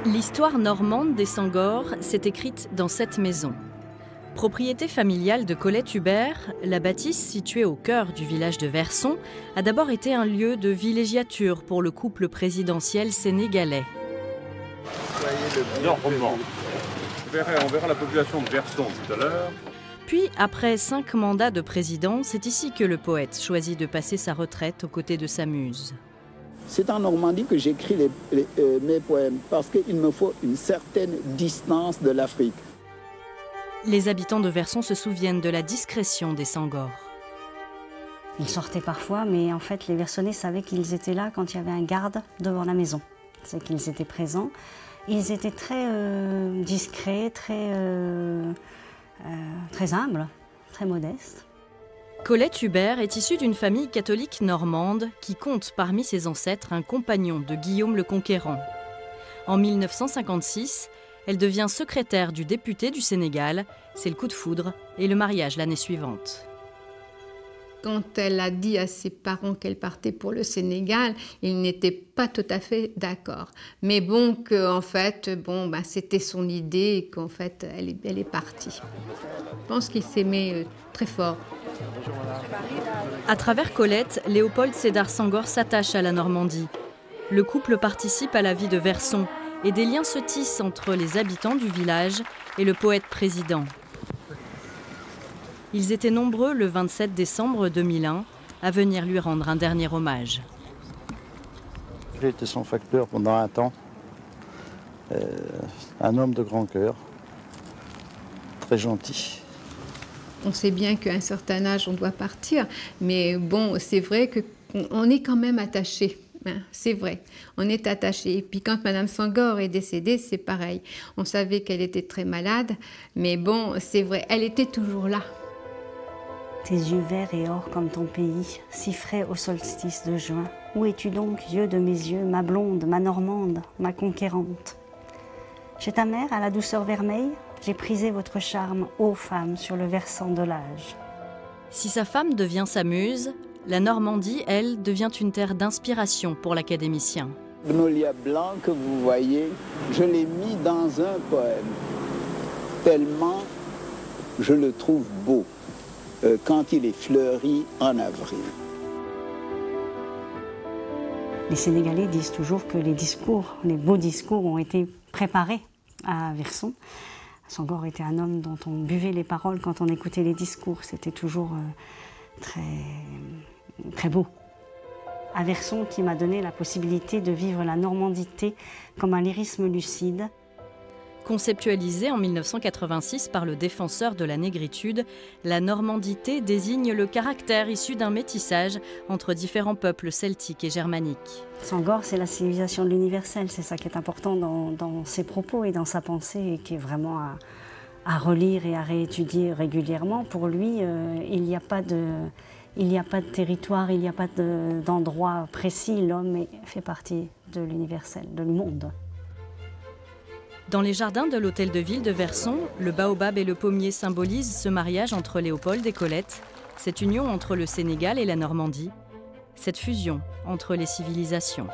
L'histoire normande des Sangor s'est écrite dans cette maison. Propriété familiale de Colette Hubert, la bâtisse située au cœur du village de Verson a d'abord été un lieu de villégiature pour le couple présidentiel sénégalais. Normand. On verra la population de Verson tout à l'heure. Puis, après 5 mandats de président, c'est ici que le poète choisit de passer sa retraite aux côtés de sa muse. C'est en Normandie que j'écris mes poèmes, parce qu'il me faut une certaine distance de l'Afrique. Les habitants de Verson se souviennent de la discrétion des Sangor. Ils sortaient parfois, mais en fait, les Versonnais savaient qu'ils étaient là quand il y avait un garde devant la maison. C'est qu'ils étaient présents. Ils étaient très discrets, très humbles, très modestes. Colette Hubert est issue d'une famille catholique normande qui compte parmi ses ancêtres un compagnon de Guillaume le Conquérant. En 1956, elle devient secrétaire du député du Sénégal. C'est le coup de foudre et le mariage l'année suivante. Quand elle a dit à ses parents qu'elle partait pour le Sénégal, ils n'étaient pas tout à fait d'accord. Mais bon, c'était son idée et qu'en fait, elle est partie. Je pense qu'ils s'aimaient très fort. À travers Colette, Léopold Sédar Senghor s'attache à la Normandie. Le couple participe à la vie de Verson et des liens se tissent entre les habitants du village et le poète président. Ils étaient nombreux le 27 décembre 2001 à venir lui rendre un dernier hommage. J'ai été son facteur pendant un temps. Un homme de grand cœur, très gentil. On sait bien qu'à un certain âge, on doit partir, mais bon, c'est vrai qu'on est quand même attaché. C'est vrai, on est attaché. Et puis quand Madame Senghor est décédée, c'est pareil. On savait qu'elle était très malade, mais bon, c'est vrai, elle était toujours là. Tes yeux verts et or comme ton pays, si frais au solstice de juin. Où es-tu donc, yeux de mes yeux, ma blonde, ma normande, ma conquérante? Chez ta mère, à la douceur vermeille, j'ai prisé votre charme, ô femme, sur le versant de l'âge. Si sa femme devient sa muse, la Normandie, elle, devient une terre d'inspiration pour l'académicien. Magnolia blanc que vous voyez, je l'ai mis dans un poème, tellement je le trouve beau. Quand il est fleuri en avril. Les Sénégalais disent toujours que les beaux discours ont été préparés à Verson. Senghor était un homme dont on buvait les paroles quand on écoutait les discours. C'était toujours très beau. À Verson, qui m'a donné la possibilité de vivre la normandité comme un lyrisme lucide. Conceptualisée en 1986 par le défenseur de la négritude, la normandité désigne le caractère issu d'un métissage entre différents peuples celtiques et germaniques. Senghor, c'est la civilisation de l'universel, c'est ça qui est important dans ses propos et dans sa pensée et qui est vraiment à relire et à réétudier régulièrement. Pour lui, il n'y a pas de territoire, il n'y a pas d'endroit précis, l'homme fait partie de l'universel, de le monde. Dans les jardins de l'hôtel de ville de Verson, le baobab et le pommier symbolisent ce mariage entre Léopold et Colette, cette union entre le Sénégal et la Normandie, cette fusion entre les civilisations.